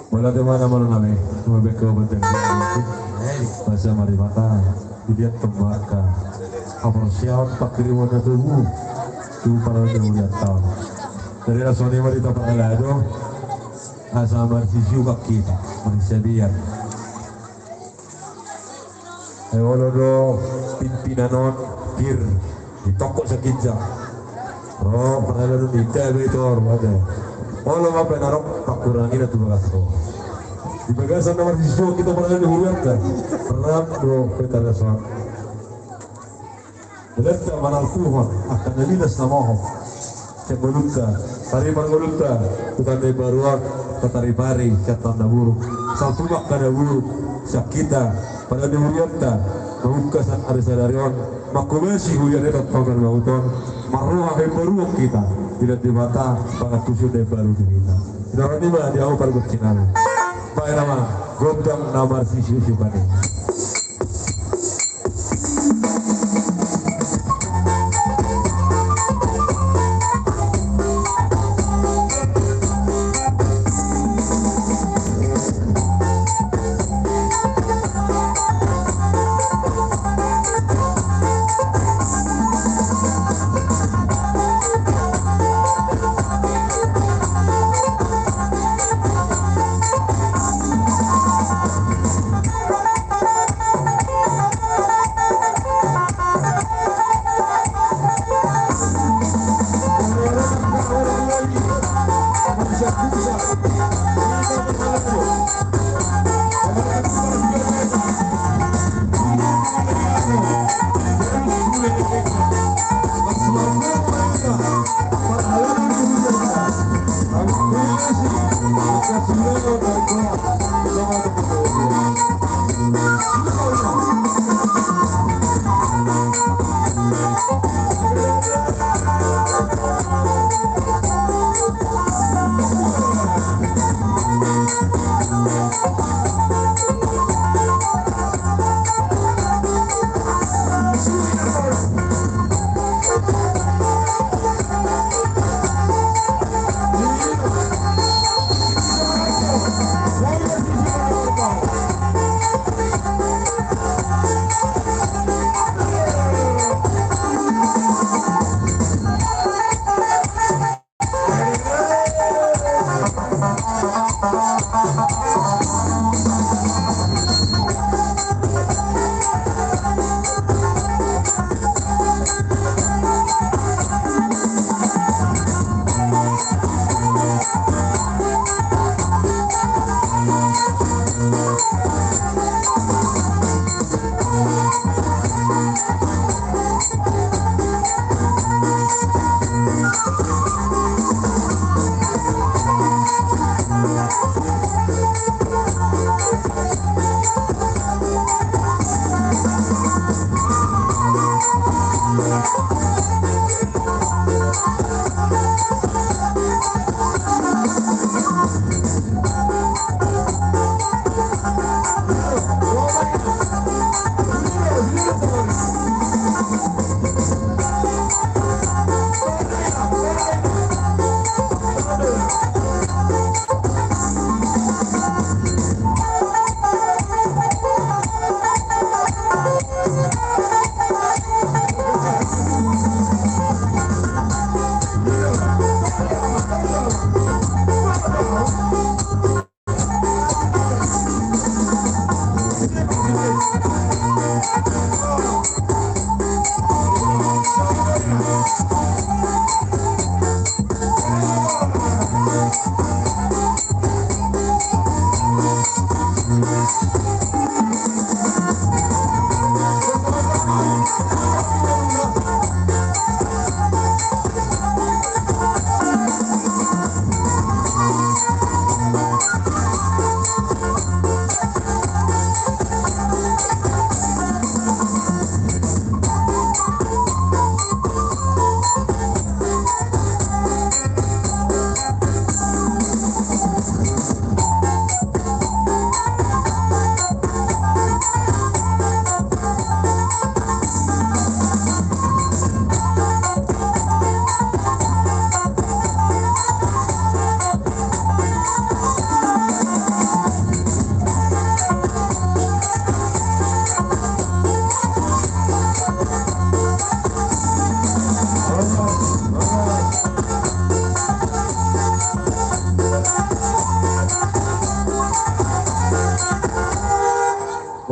Wala di mana malu nami, tumabek ke benteng bahasa Marimata, dilihat terbakar. Apa siapa pakiri wana tubuh, tu para lihat tahun. Dari asal ini kita pengalado, asal bersiju kak kita, bersedian. Ayo do pimpinan kir di toko sekijang. Oh, pengalado di betor ada. Walau apa narok tak kurangi itu bagasro. Di bagasan nomor siswa kita pernah dihuriatkan. Pernah bro kita rasa. Belanda manalkuhon akan nalilas namaho. Cemulutta, tari mangulutta, tukang dari baruak, tatari pari, catatan naburu. Saltumak kada buru, sakita, pada dihuriatta, mahukasan arisadarion, makumesi huriat itu togan lauton, marruah baruak kita. Tidak di mata banget tusuk dari baru di kita. Tidak ini mah di awal pergut Cina. Baik nama Gondang Namar Sisi Sibani.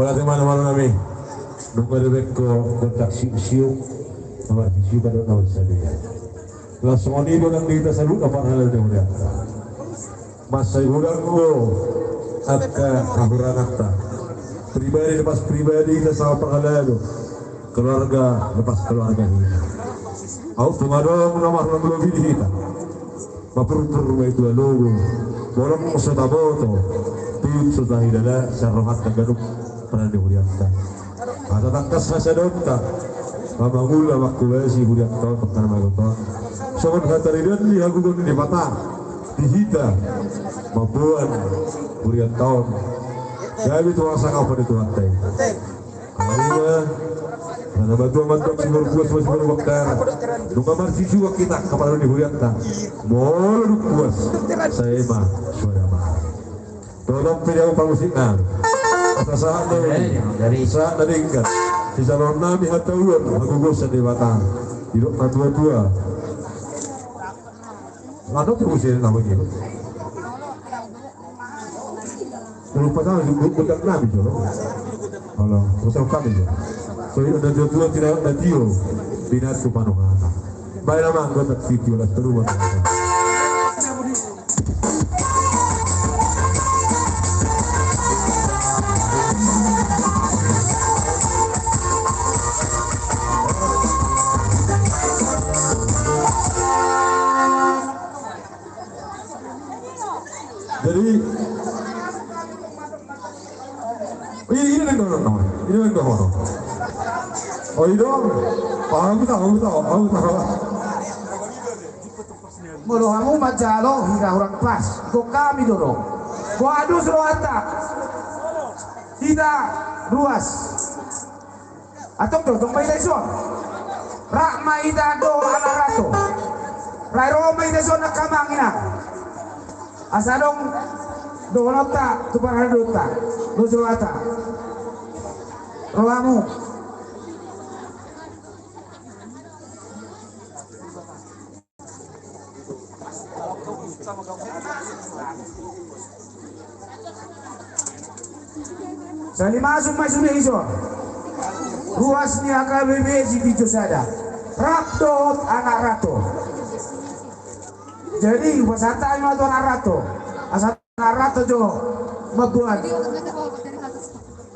Berarti mana-mana kami. Nunggu ko kontak siu nomor siu pada nomor saya. Langsung ini orang kita salut apa hal itu dia. Masa orang ko akka kahuran akta. Pribadi lepas pribadi kita sama perhalalu. Keluarga lepas keluarga kita. Aku pengadong nomor lebih kita. Mapurtur itu logo. Bolong sudah boto. Tuyut sudah hidala syarahat taganuk pernah dihuriatta. Ada tangkas sa dokta. Mamangula makulasi huriatta pagkana magoto. Soon kataridan di hagugon di mata. Dihita. Mabuan huriatta. Gabi tuwang sa kapan itu hantay. Alima. Karena bantuan siguro puas siguro waktar. Nung marsisu kita kapag ni huriatta. Molo puas. Saya mah suara mah. Tolong pilih musik na. Asa saat dari saat dari ikat. Di salon nami hatauan magugos sa dewata. Hirok na tua-tua. Ano ito musik na naman yun? Tulog pa tayo, budak namin yun. Halo, usap kami yun. So yun, na tinayot na tiyo. Binat ko paano ka. Bayan naman, gawin at sityo. Las taruman. Jadi ini nengok, ini nengok. Oh itu, aku tahu. Mulu kamu majalo hingga orang pas. Kau kami dorong. Kau adu seroata. Tidak ruas. Atau dong may leson. Rak may do anak rato. Rairo may leson na kamangina. Asalong donota tu parhaduta. Lu seroata. Roamu. Sali masuk iso. Ruas ni AKBP di Josada. Rapdot anak rato. Jadi wisata itu anak rato. Asal anak rato jo mabuan.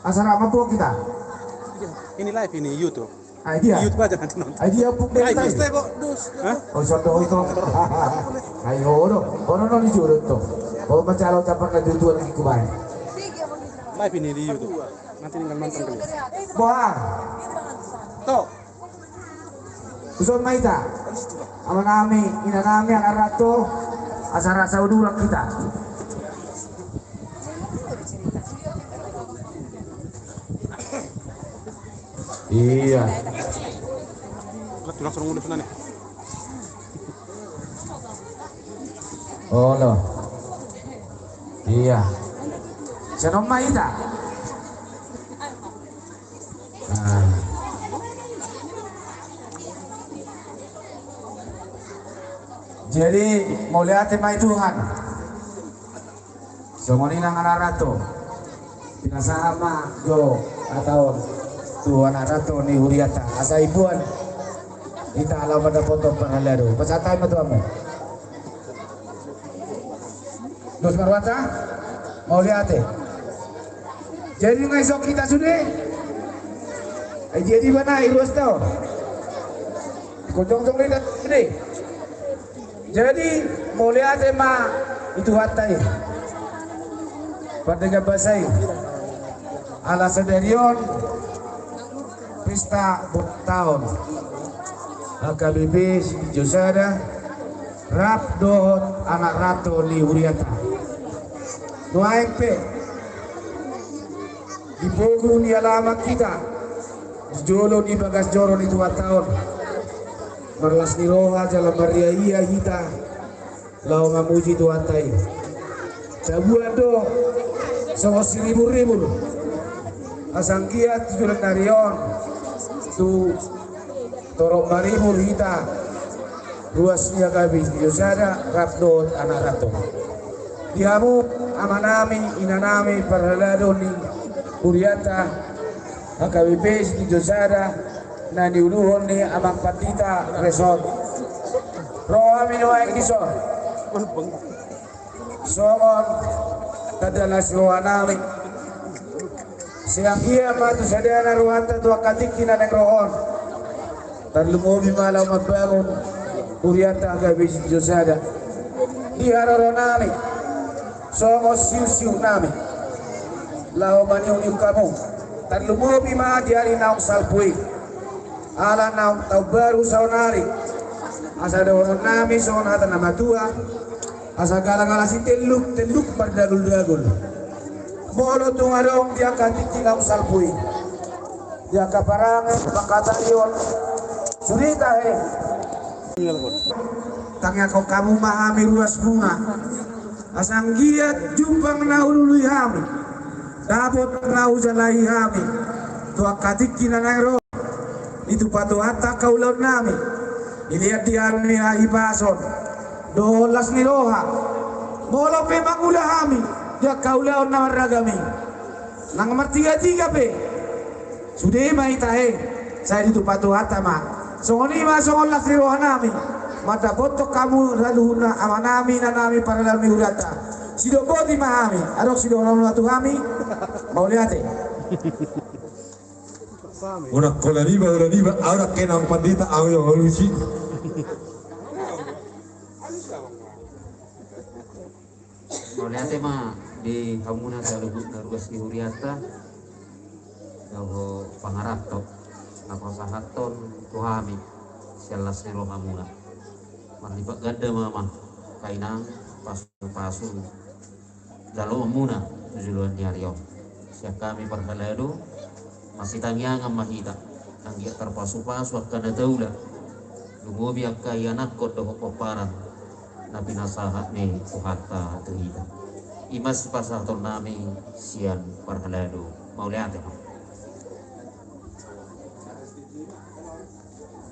Asal mabuan kita. Ini live ini YouTube. Idea. YouTube aja nanti nonton. Idea pun dari tadi. Oh sondo itu. Ayo do. Ono no ni jurut to. Oh macalo capak na jutuan lagi kumain. Live ini di YouTube. Nanti tinggal nonton kali. Bohang. Toh. Usun maita. Ama kami, ina kami ang arato. Asa rasa udurak kita. Iya. Langsung udah sana nih. Oh no. Iya. Senong maita. Jadi mau lihat tema Tuhan. Semoni nang arato. Pinasama go atau Tuhan arato ni huriata. Asa ibuan. Kita alam pada foto paralado. Pasatay mo tuamo. Dos marwata. Mau lihat Jadi ngesok kita sudah. Jadi mana irus tau. Kocong-cong lihat ini. Jadi mau lihat tema itu hatai pada gabasai ala sederion pesta tahun AKBP Josada Rapdot anak rato ni huriata doa MP di Bogu ni alamat kita jolo di bagas joro ni 2 tahun Marlas ni roha dalam Maria iya hita lau ngamuji Tuhan tai sabuan do sawas 1.000 asang kiat tujuan narion tu torok marimur hita ruasnya kami Yosada Rapdot anak rato diamu amanami inanami parhalado ni Uriata HKBP Siti Josada na niuluhon ni Amang Patita Resort roa minuay kisor soon tadalas roa namin siyang iya matu sadana ruhanta tua katiki na roon tan lumobi malaw magbangon Uriata HKBP Siti Josada di hararo namin soon siw namin lao maniw kamu tan lumobi ma di hari naong salpuy ala naong tau baru saunari asa dawonon nami soon hata na matua asa gala-gala si teluk pardagul-dagul bolo tungarong dia katik naong salpuy dia kaparangan bakata iyon surita tangya ko kamu mahami ruas bunga asang giat jumpang na ululuy hami dapat na ujalai hami tua katik kinanang itu patu hatta kaulau nami ilihat di armi ibason dolas ni roha molo pe mangula hami dia kaulau na ragami nang nomor 3 pe sudah mai tahe saya itu patu hatta ma songoni ma songolas ni roha nami mata botok kamu lalu na amanami na nami para dalmi urata sido boti mahami adok sido orang tu kami mau lihat Una colariba, ahora que nang pandita ang yung halusi. Boleh mah di hamuna salubut narugas di Uriata, gaho pangarap to, apa sahaton tuhami, selas nero hamuna. Mandipak gada mama, kainang pasu, dalam hamuna tujuan diario. Siap kami perhalado. Masih tangiangan mahita tanggia terpasu-pasu akan daula lumobi akai anak kodo paparan nabi nasahat ne kuhata tuhida imas pasal nami sian parhalado mau lihat ya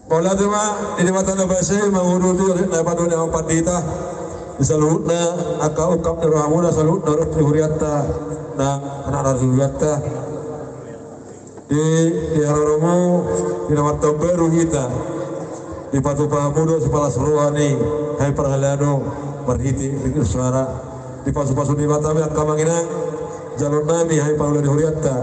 Bola tema ini mata na base mangurudu na padu na pandita isalut na aka ukap na ramuna salut na rut Uriata na anak Uriata di Hararomo di nomor baru kita di Patu Pamudo Sepalas Rohani Hai Perhalado Marhiti Fikir Suara di pasu-pasu di Batami Akamanginang Jalur Nami Hai Paula di Huriata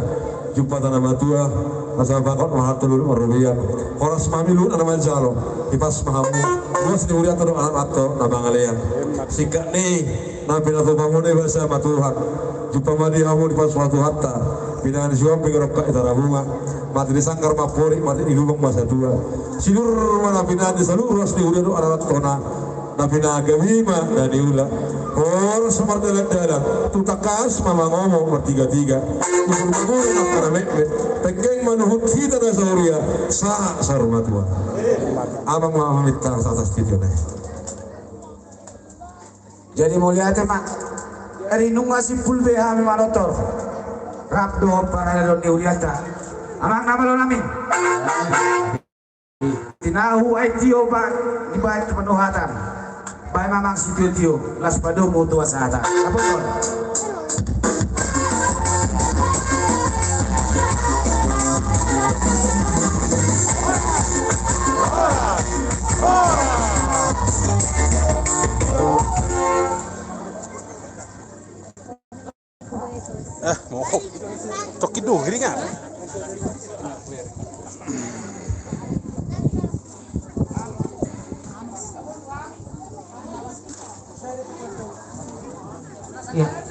Jumpa Tanah Matua Asal Bakot Mahatulul Marubiyah Horas Mamilun Anaman Jalo di pas Mahamu Luas di Huriata do anak atau Nabangalean Sikat nih Nabi Natu Pamudo Bahasa Matuhan Jumpa Madi Hamu di pas Matu Hatta pinangan suam pengerokak itara bunga mati disangkar mapori mati di lubang masa tua silur mana pinangan di seluruh ruas di udah anak tona napina agamima dan diula or seperti dalam tutakas mama ngomong bertiga-tiga ukur-ukur nak karamekme tegeng manuhut kita dan sauria sah saruma tua abang mama minta atas studio nih jadi mulia tema dari nungasi full BH manotor rap do para di Uriata amang nama lo nami tinahu ay tiyo ba di bayat kepenuhatan bay mamang sipil tiyo las pado mutu asahata apa to Mau toki do gini kan? Ya.